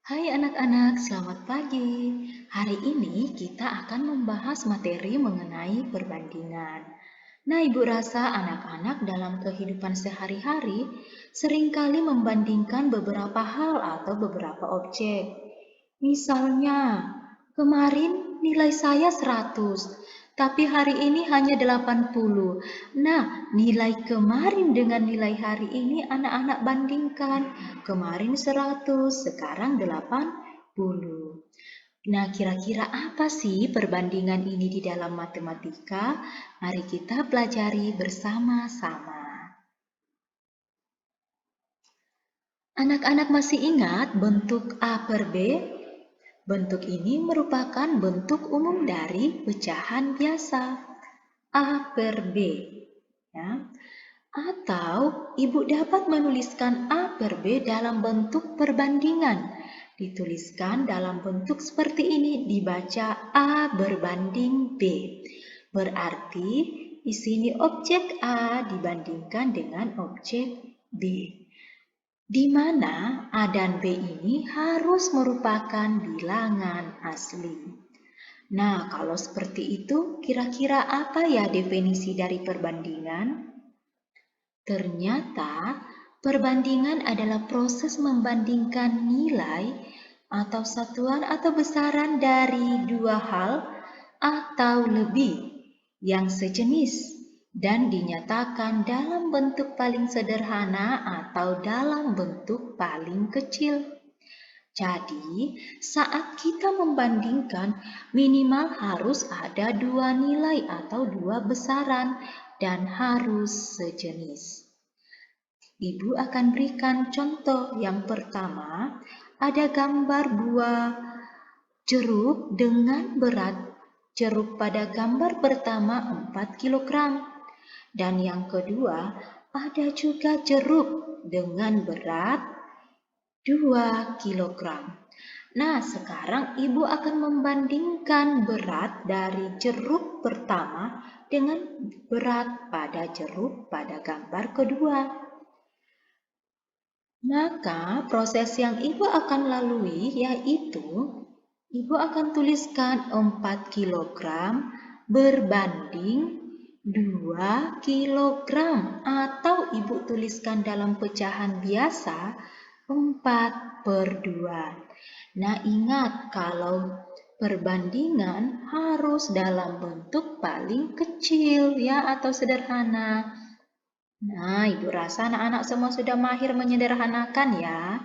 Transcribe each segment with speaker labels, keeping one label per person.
Speaker 1: Hai anak-anak, selamat pagi. Hari ini kita akan membahas materi mengenai perbandingan. Nah, Ibu rasa anak-anak dalam kehidupan sehari-hari seringkali membandingkan beberapa hal atau beberapa objek. Misalnya, kemarin nilai saya 100, tapi hari ini hanya 80. Nah, nilai kemarin dengan nilai hari ini anak-anak bandingkan. Kemarin 100, sekarang 80. Nah, kira-kira apa sih perbandingan ini di dalam matematika? Mari kita pelajari bersama-sama. Anak-anak masih ingat bentuk A per B? Bentuk ini merupakan bentuk umum dari pecahan biasa A per B. Ya. Atau Ibu dapat menuliskan A per B dalam bentuk perbandingan. Dituliskan dalam bentuk seperti ini, dibaca A berbanding B. Berarti di sini objek A dibandingkan dengan objek B, di mana A dan B ini harus merupakan bilangan asli. Nah, kalau seperti itu, kira-kira apa ya definisi dari perbandingan? Ternyata, perbandingan adalah proses membandingkan nilai atau satuan atau besaran dari dua hal atau lebih yang sejenis dan dinyatakan dalam bentuk paling sederhana atau dalam bentuk paling kecil. Jadi, saat kita membandingkan, minimal harus ada dua nilai atau dua besaran dan harus sejenis. Ibu akan berikan contoh. Yang pertama, ada gambar buah jeruk dengan berat jeruk pada gambar pertama 4 kg. Dan yang kedua, ada juga jeruk dengan berat 2 kg. Nah, sekarang Ibu akan membandingkan berat dari jeruk pertama dengan berat pada jeruk pada gambar kedua. Maka proses yang Ibu akan lalui yaitu Ibu akan tuliskan 4 kg berbanding 2 kg atau Ibu tuliskan dalam pecahan biasa 4 per 2. Nah, ingat kalau perbandingan harus dalam bentuk paling kecil ya atau sederhana. Nah, Ibu rasa anak-anak semua sudah mahir menyederhanakan ya.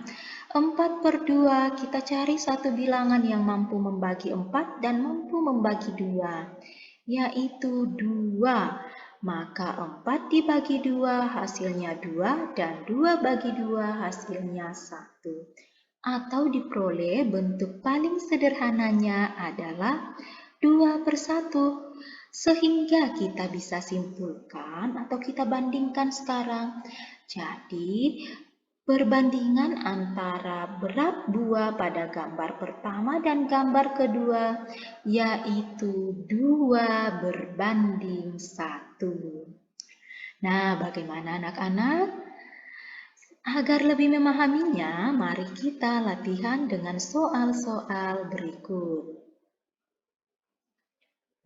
Speaker 1: 4 per 2, kita cari satu bilangan yang mampu membagi 4 dan mampu membagi 2, yaitu 2. Maka 4 dibagi 2 hasilnya 2 dan 2 bagi 2 hasilnya 1. Atau diperoleh bentuk paling sederhananya adalah 2 per 1. Sehingga kita bisa simpulkan atau kita bandingkan sekarang. Jadi, perbandingan antara berat buah pada gambar pertama dan gambar kedua yaitu 2 berbanding 1. Nah, bagaimana anak-anak? Agar lebih memahaminya, mari kita latihan dengan soal-soal berikut.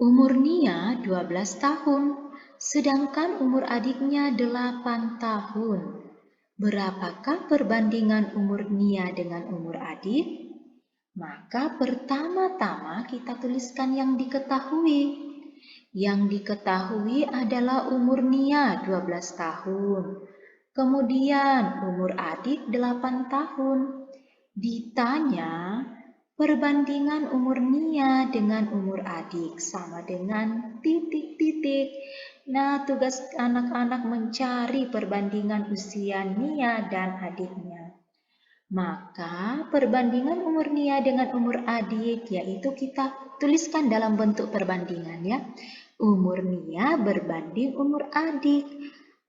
Speaker 1: Umur Nia 12 tahun, sedangkan umur adiknya 8 tahun. Berapakah perbandingan umur Nia dengan umur adik? Maka pertama-tama kita tuliskan yang diketahui. Yang diketahui adalah umur Nia 12 tahun. Kemudian umur adik 8 tahun. Ditanya, perbandingan umur Nia dengan umur adik sama dengan titik-titik. Nah, tugas anak-anak mencari perbandingan usia Nia dan adiknya. Maka perbandingan umur Nia dengan umur adik yaitu kita tuliskan dalam bentuk perbandingan ya. Umur Nia berbanding umur adik.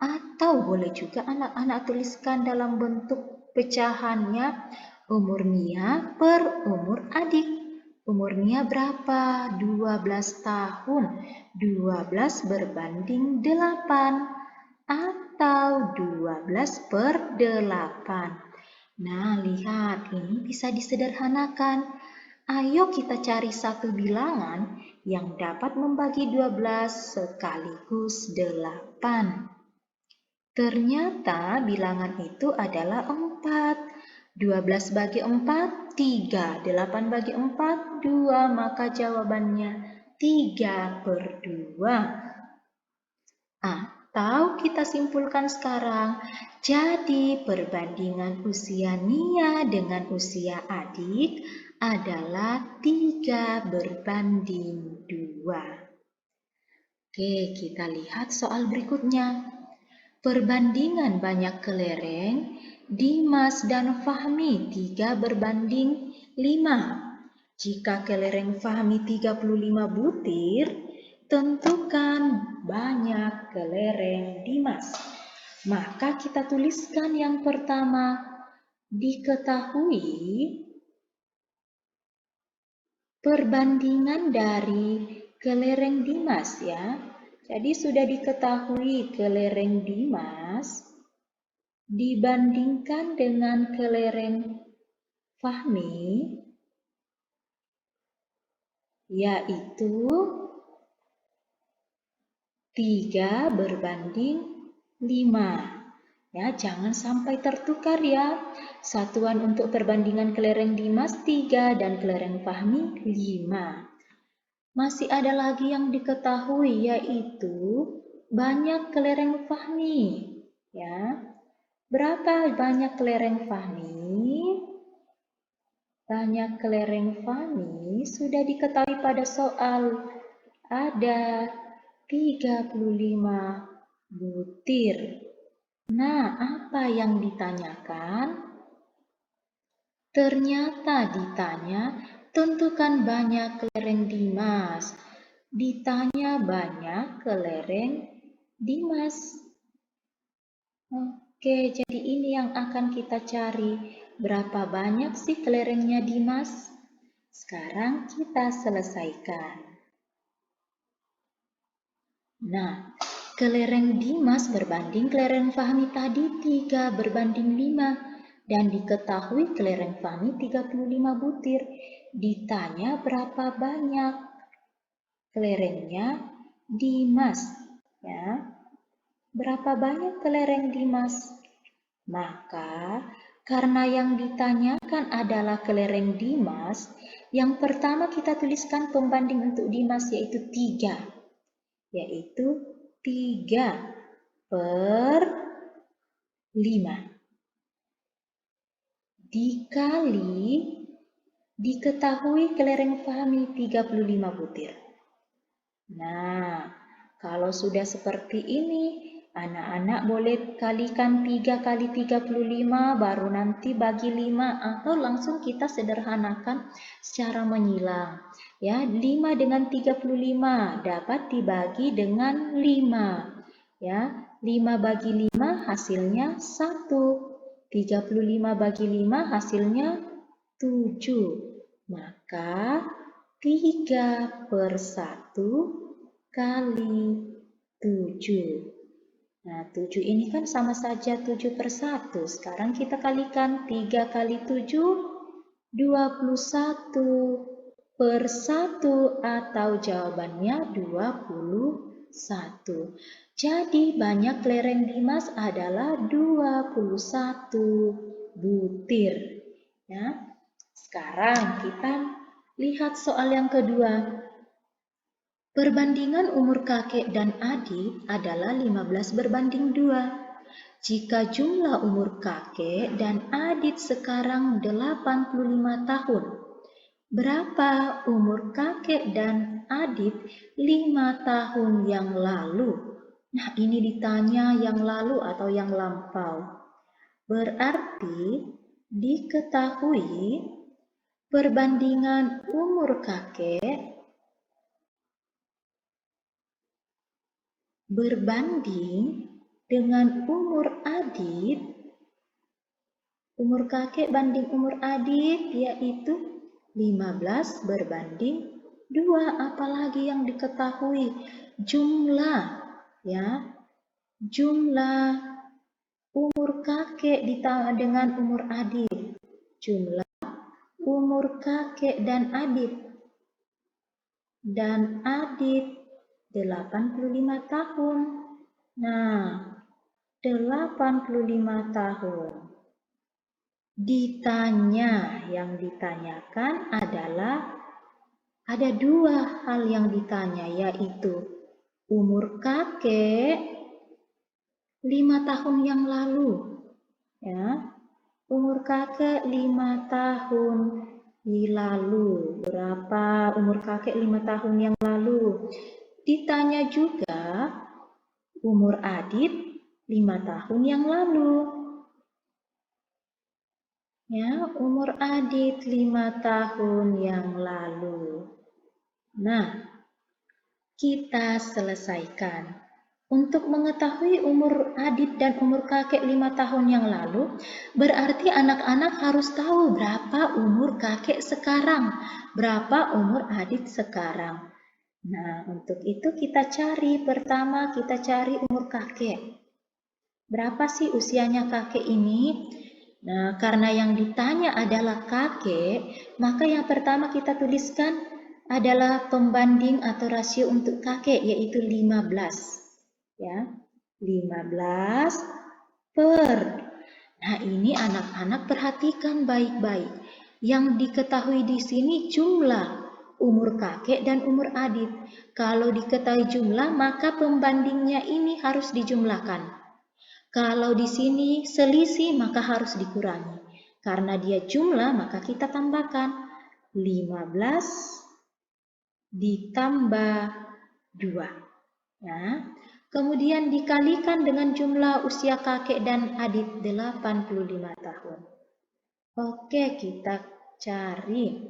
Speaker 1: Atau boleh juga anak-anak tuliskan dalam bentuk pecahannya umur Nia per umur adik. Umur Nia berapa? 12 tahun. 12 berbanding 8 atau 12 per 8. Nah, lihat, ini bisa disederhanakan. Ayo kita cari satu bilangan yang dapat membagi 12 sekaligus 8. Ternyata bilangan itu adalah 4. 12 bagi 4, 3. 8 bagi 4, 2. Maka jawabannya 3/2. Atau kita simpulkan sekarang, jadi perbandingan usia Nia dengan usia adik adalah 3/2. Oke, kita lihat soal berikutnya. Perbandingan banyak kelereng, Dimas dan Fahmi 3/5. Jika kelereng Fahmi 35 butir, tentukan banyak kelereng Dimas. Maka kita tuliskan yang pertama, diketahui perbandingan dari kelereng Dimas ya. Jadi sudah diketahui kelereng Dimas dibandingkan dengan kelereng Fahmi yaitu 3/5. Ya, jangan sampai tertukar ya. Satuan untuk perbandingan kelereng Dimas 3 dan kelereng Fahmi 5. Masih ada lagi yang diketahui yaitu banyak kelereng Fahmi. Ya. Berapa banyak kelereng Fahmi? Banyak kelereng Fahmi sudah diketahui pada soal. Ada 35 butir. Nah, apa yang ditanyakan? Ternyata ditanya, tentukan banyak kelereng Dimas. Ditanya banyak kelereng Dimas. Oke, jadi ini yang akan kita cari. Berapa banyak sih kelerengnya Dimas? Sekarang kita selesaikan. Nah, kelereng Dimas berbanding kelereng Fahmi tadi 3/5 dan diketahui kelereng Fahmi 35 butir. Ditanya berapa banyak kelerengnya Dimas, ya. Berapa banyak kelereng Dimas? Maka karena yang ditanyakan adalah kelereng Dimas, yang pertama kita tuliskan pembanding untuk Dimas yaitu 3. Yaitu 3/5 dikali diketahui kelereng Fahmi 35 butir. Nah, kalau sudah seperti ini, anak-anak boleh kalikan 3 kali 35 baru nanti bagi 5 atau langsung kita sederhanakan secara menyilang. Ya, 5 dengan 35 dapat dibagi dengan 5. Ya, 5 bagi 5 hasilnya 1. 35 bagi 5 hasilnya 7. Maka 3/1 kali 7. Nah, 7 ini kan sama saja 7/1. Sekarang kita kalikan 3 kali 7, 21/1 atau jawabannya 21. Jadi banyak kelereng Dimas adalah 21 butir. Ya. Sekarang kita lihat soal yang kedua. Perbandingan umur kakek dan adik adalah 15/2. Jika jumlah umur kakek dan adik sekarang 85 tahun, berapa umur kakek dan adik 5 tahun yang lalu? Nah, ini ditanya yang lalu atau yang lampau. Berarti diketahui perbandingan umur kakek berbanding dengan umur adik, umur kakek banding umur adik yaitu 15/2. Apalagi yang diketahui? Jumlah, ya. Jumlah umur kakek ditambah dengan umur adik. Jumlah umur kakek dan adik. Dan adik 85 tahun. Nah, 85 tahun. Yang ditanyakan adalah ada dua hal yang ditanya, yaitu umur kakek 5 tahun yang lalu. Ya, umur kakek 5 tahun lalu. Berapa umur kakek 5 tahun yang lalu? Ditanya juga umur Adit 5 tahun yang lalu. Ya, umur Adit 5 tahun yang lalu. Nah, kita selesaikan. Untuk mengetahui umur Adit dan umur kakek 5 tahun yang lalu, berarti anak-anak harus tahu berapa umur kakek sekarang, berapa umur Adit sekarang. Nah, untuk itu kita cari, pertama kita cari umur kakek. Berapa sih usianya kakek ini? Nah, karena yang ditanya adalah kakek, maka yang pertama kita tuliskan adalah pembanding atau rasio untuk kakek, yaitu 15. Ya, 15 per. Nah, ini anak-anak perhatikan baik-baik. Yang diketahui di sini jumlah umur kakek dan umur Adit. Kalau diketahui jumlah, maka pembandingnya ini harus dijumlahkan. Kalau di sini selisih, maka harus dikurangi. Karena dia jumlah, maka kita tambahkan 15 ditambah 2. Ya. Kemudian dikalikan dengan jumlah usia kakek dan Adit 85 tahun. Oke, kita cari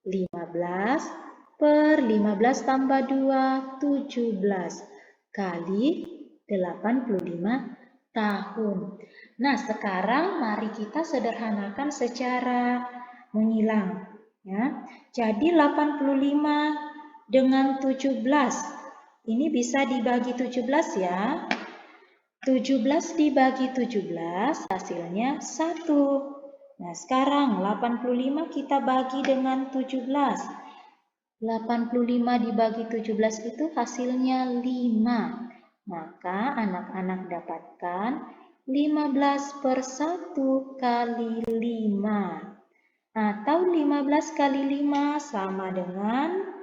Speaker 1: 15 per 15 tambah 2, 17 kali 85 tahun. Nah, sekarang mari kita sederhanakan secara menyilang. Ya. Jadi 85 dengan 17. Ini bisa dibagi 17 ya. 17 dibagi 17 hasilnya 1. Nah, sekarang 85 kita bagi dengan 17. 85 dibagi 17 itu hasilnya 5. Maka anak-anak dapatkan 15 per 1 kali 5. Atau 15 kali 5 sama dengan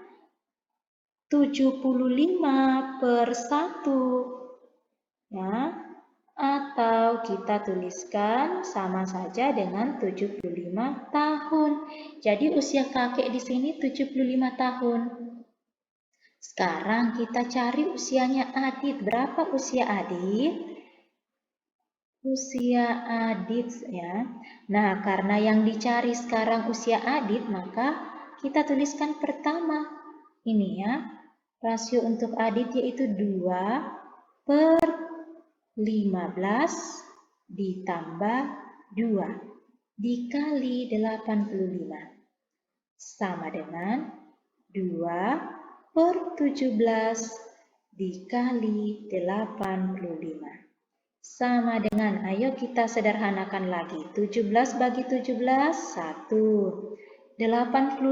Speaker 1: 75 per 1. Ya, atau kita tuliskan sama saja dengan 75 tahun. Jadi usia kakek di sini 75 tahun. Sekarang kita cari usianya Adit. Berapa usia Adit? Usia Adit ya. Nah, karena yang dicari sekarang usia Adit, maka kita tuliskan pertama ini ya. Rasio untuk Adit yaitu 2 per 15 ditambah 2 dikali 85 sama dengan 2 per 17 dikali 85 sama dengan, ayo kita sederhanakan lagi, 17 bagi 17 1. 85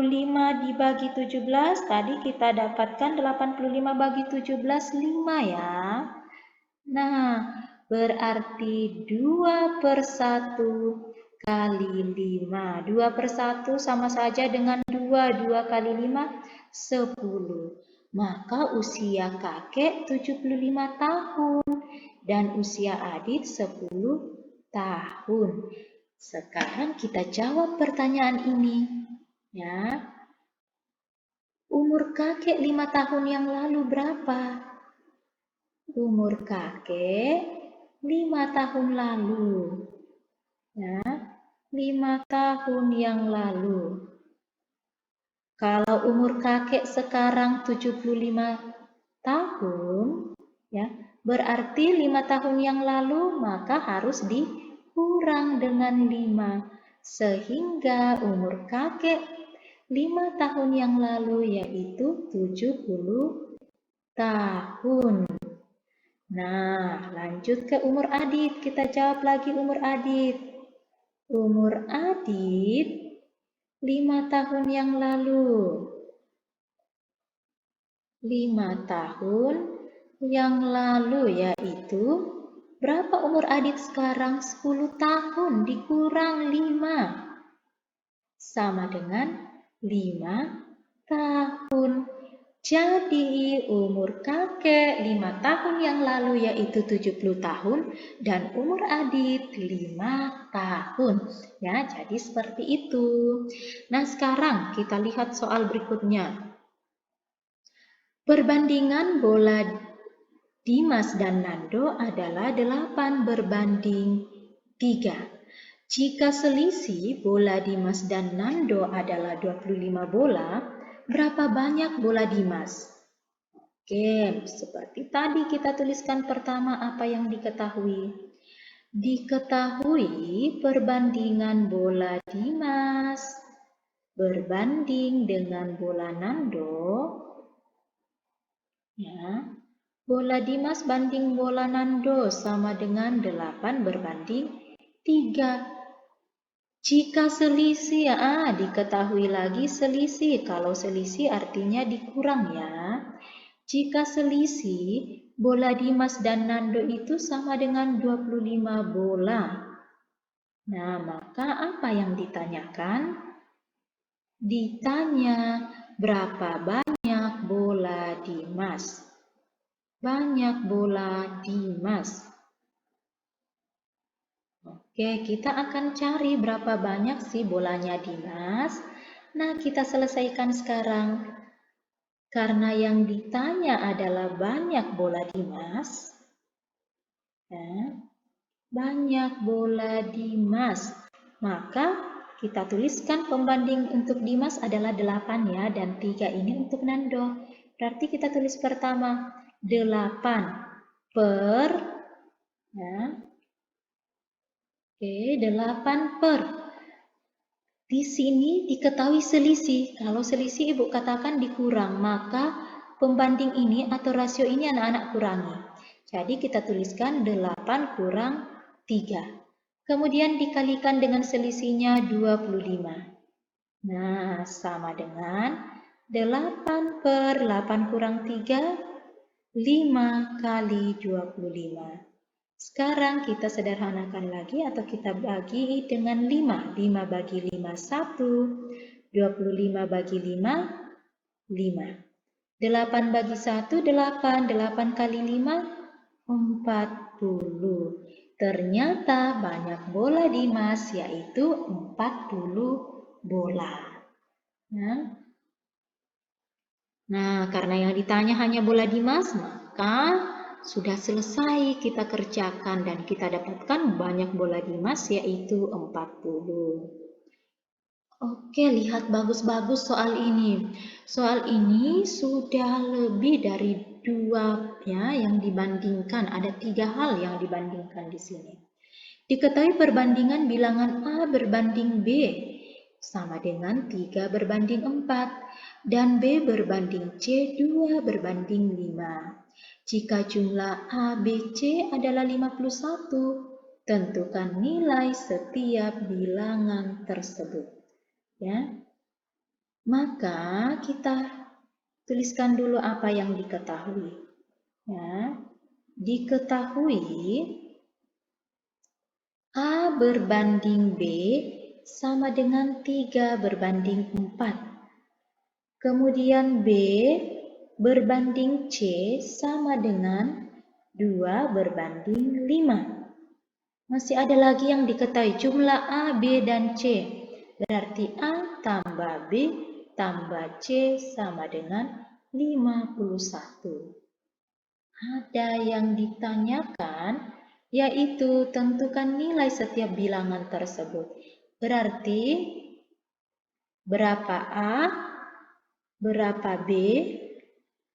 Speaker 1: dibagi 17, tadi kita dapatkan 85 bagi 17, 5 ya. Nah, berarti 2 per 1 kali 5. 2 per 1 sama saja dengan 2. 2 kali 5, 10. Maka usia kakek 75 tahun dan usia Adit 10 tahun. Sekarang kita jawab pertanyaan ini. Ya, umur kakek 5 tahun yang lalu berapa? Umur kakek 5 tahun lalu. Ya, 5 tahun yang lalu. Kalau umur kakek sekarang 75 tahun, ya, berarti 5 tahun yang lalu maka harus dikurang dengan 5. Sehingga umur kakek 5 tahun yang lalu yaitu 70 tahun. Nah, lanjut ke umur Adit. Kita jawab lagi umur Adit. Umur Adit 5 tahun yang lalu. 5 tahun yang lalu yaitu berapa umur Adit sekarang? 10 tahun dikurang 5 sama dengan 5 tahun. Jadi umur kakek 5 tahun yang lalu yaitu 70 tahun dan umur Adit 5 tahun. Ya, jadi seperti itu. Nah, sekarang kita lihat soal berikutnya. Perbandingan bola Dimas dan Nando adalah 8 berbanding 3. Jika selisih bola Dimas dan Nando adalah 25 bola, berapa banyak bola Dimas? Oke, seperti tadi kita tuliskan pertama apa yang diketahui. Diketahui perbandingan bola Dimas berbanding dengan bola Nando. Ya, bola Dimas banding bola Nando sama dengan 8 berbanding 3. Jika selisih, diketahui lagi selisih. Kalau selisih artinya dikurang ya. Jika selisih, bola Dimas dan Nando itu sama dengan 25 bola. Nah, maka apa yang ditanyakan? Ditanya berapa banyak bola Dimas. Banyak bola Dimas. Oke, kita akan cari berapa banyak sih bolanya Dimas. Nah, kita selesaikan sekarang. Karena yang ditanya adalah banyak bola Dimas. Banyak bola Dimas. Maka kita tuliskan pembanding untuk Dimas adalah 8 ya, dan 3 ini untuk Nando. Berarti kita tulis pertama 8 per, ya. Oke, 8 per. Di sini diketahui selisih. Kalau selisih Ibu katakan dikurang, maka pembanding ini atau rasio ini anak-anak kurangi. Jadi kita tuliskan 8 kurang 3. Kemudian dikalikan dengan selisihnya 25. Nah, sama dengan 8 per 8 kurang 3, 5 kali 25. Sekarang kita sederhanakan lagi atau kita bagi dengan 5. 5 bagi 5, 1. 25 bagi 5, 5. 8 bagi 1, 8. 8 kali 5, 40. Ternyata banyak bola Dimas, yaitu 40 bola. Nah, karena yang ditanya hanya bola Dimas, maka sudah selesai kita kerjakan dan kita dapatkan banyak bola Dimas yaitu 40. Oke, lihat bagus-bagus soal ini. Soal ini sudah lebih dari 2 ya yang dibandingkan. Ada 3 hal yang dibandingkan di sini. Diketahui perbandingan bilangan A berbanding B sama dengan 3 berbanding 4 dan B berbanding C 2 berbanding 5. Jika jumlah A, B, C adalah 51, tentukan nilai setiap bilangan tersebut. Ya. Maka kita tuliskan dulu apa yang diketahui. Ya. Diketahui A berbanding B sama dengan 3 berbanding 4. Kemudian B berbanding C sama dengan 2 berbanding 5. Masih ada lagi yang diketahui jumlah A, B, dan C. Berarti A tambah B tambah C sama dengan 51. Ada yang ditanyakan yaitu tentukan nilai setiap bilangan tersebut. Berarti berapa A, berapa B,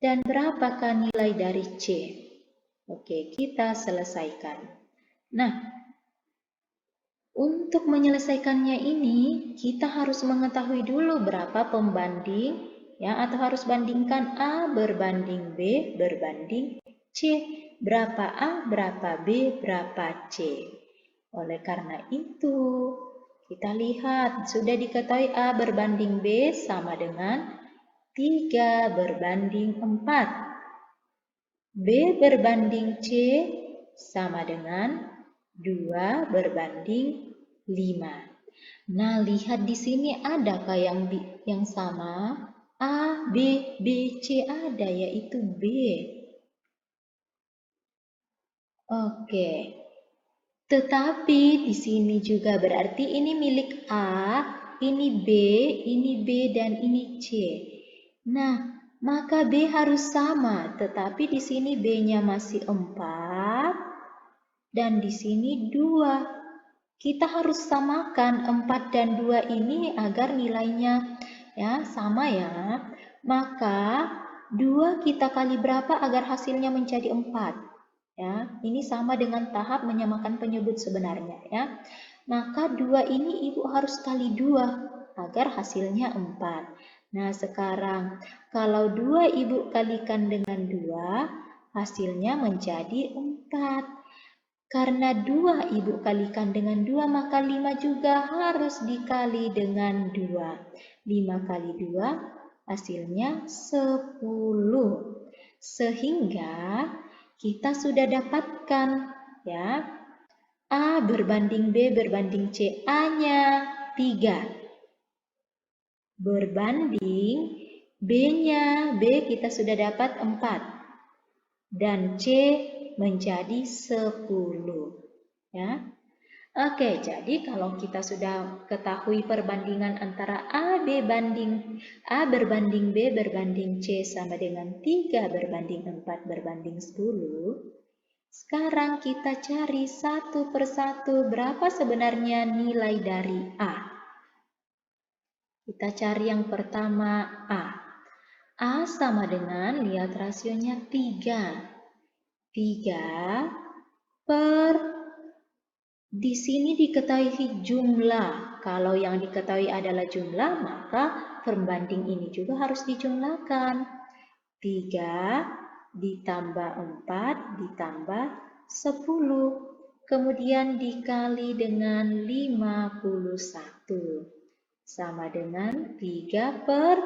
Speaker 1: dan berapakah nilai dari C? Oke, kita selesaikan. Nah, untuk menyelesaikannya ini, kita harus mengetahui dulu berapa pembanding, ya, atau harus bandingkan A berbanding B berbanding C. Berapa A, berapa B, berapa C. Oleh karena itu, kita lihat sudah diketahui A berbanding B sama dengan 3 berbanding 4. B berbanding C sama dengan 2 berbanding 5. Nah, lihat di sini adakah yang sama? A, B, B, C ada, yaitu B. Oke. Tetapi di sini juga berarti ini milik A, ini B, dan ini C. Nah, maka B harus sama, tetapi di sini B-nya masih 4 dan di sini 2. Kita harus samakan 4 dan 2 ini agar nilainya ya sama ya. Maka 2 kita kali berapa agar hasilnya menjadi 4? Ya, ini sama dengan tahap menyamakan penyebut sebenarnya ya. Maka 2 ini Ibu harus kali 2 agar hasilnya 4. Nah, sekarang kalau 2 Ibu kalikan dengan 2, hasilnya menjadi 4. Karena 2 Ibu kalikan dengan 2, maka 5 juga harus dikali dengan 2. 5 kali 2 hasilnya 10. Sehingga kita sudah dapatkan ya, A berbanding B berbanding C, A-nya 3. Berbanding B-nya, B kita sudah dapat 4. Dan C menjadi 10 ya. Oke, jadi kalau kita sudah ketahui perbandingan antara A berbanding B berbanding C sama dengan 3 berbanding 4 berbanding 10, sekarang kita cari satu persatu berapa sebenarnya nilai dari A. Kita cari yang pertama A. A sama dengan, lihat rasionya 3. 3 per, di sini diketahui jumlah. Kalau yang diketahui adalah jumlah, maka pembanding ini juga harus dijumlahkan. 3 ditambah 4 ditambah 10. Kemudian dikali dengan 51. Sama dengan 3 per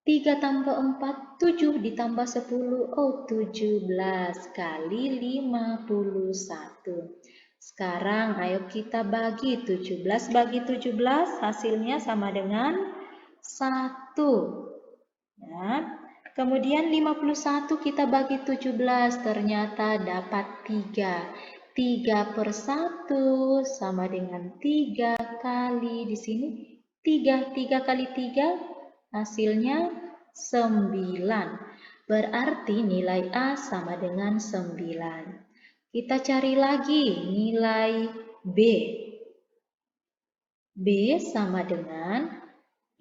Speaker 1: 3 tambah 4, 7 ditambah 10, 17 kali 51. Sekarang ayo kita bagi 17 bagi 17, hasilnya sama dengan 1. Ya. Kemudian 51 kita bagi 17, ternyata dapat 3. 3 per 1 sama dengan 3 kali, di sini 3. 3 kali 3 hasilnya 9. Berarti nilai A sama dengan 9. Kita cari lagi nilai B. B sama dengan,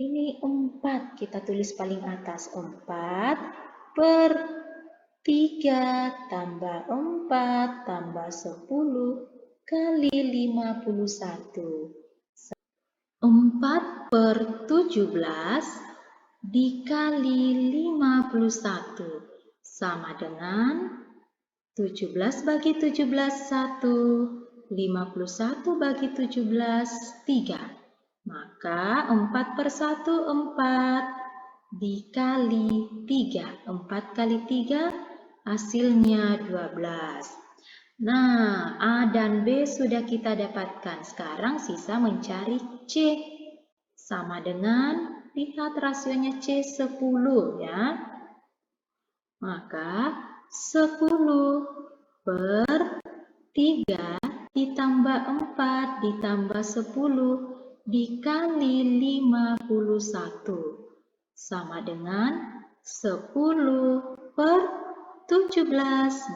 Speaker 1: ini 4. Kita tulis paling atas. 4 per 3 tambah 4 tambah 10 kali 51. 4 per 17 dikali 51 sama dengan 17 bagi 17 1, 51 bagi 17 3. Maka 4 per 1 4 dikali 3. 4 kali 3 hasilnya 12. Nah, A dan B sudah kita dapatkan. Sekarang sisa mencari C. Sama dengan, lihat rasionya C 10 ya. Maka 10 per 3 ditambah 4 ditambah 10 dikali 51 sama dengan 10 per 17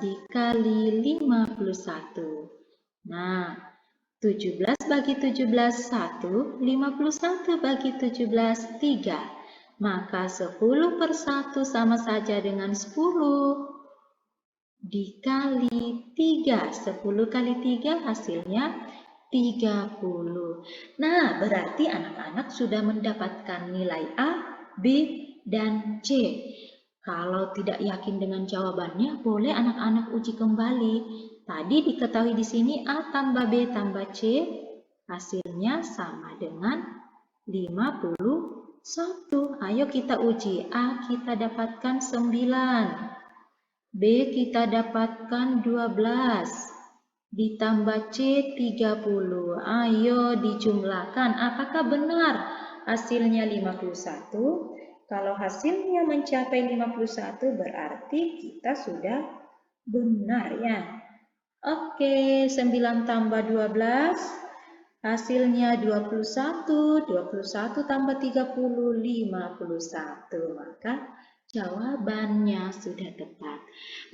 Speaker 1: dikali 51. Nah, 17 bagi 17 1, 51 bagi 17 3. Maka 10 per 1 sama saja dengan 10 dikali 3. 10 kali 3 hasilnya 30. Nah, berarti anak-anak sudah mendapatkan nilai A, B, dan C. Kalau tidak yakin dengan jawabannya, boleh anak-anak uji kembali. Tadi diketahui di sini A tambah B tambah C, hasilnya sama dengan 51. Ayo kita uji. A kita dapatkan 9. B kita dapatkan 12. Ditambah C 30. Ayo dijumlahkan. Apakah benar hasilnya 51? Kalau hasilnya mencapai 51 berarti kita sudah benar ya. Oke, 9 tambah 12 hasilnya 21. 21 tambah 30, 51. Maka jawabannya sudah tepat.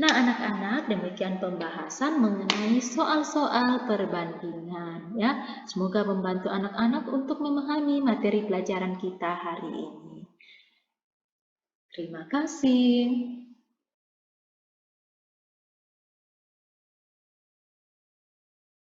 Speaker 1: Nah, anak-anak, demikian pembahasan mengenai soal-soal perbandingan ya. Semoga membantu anak-anak untuk memahami materi pelajaran kita hari ini. Terima kasih.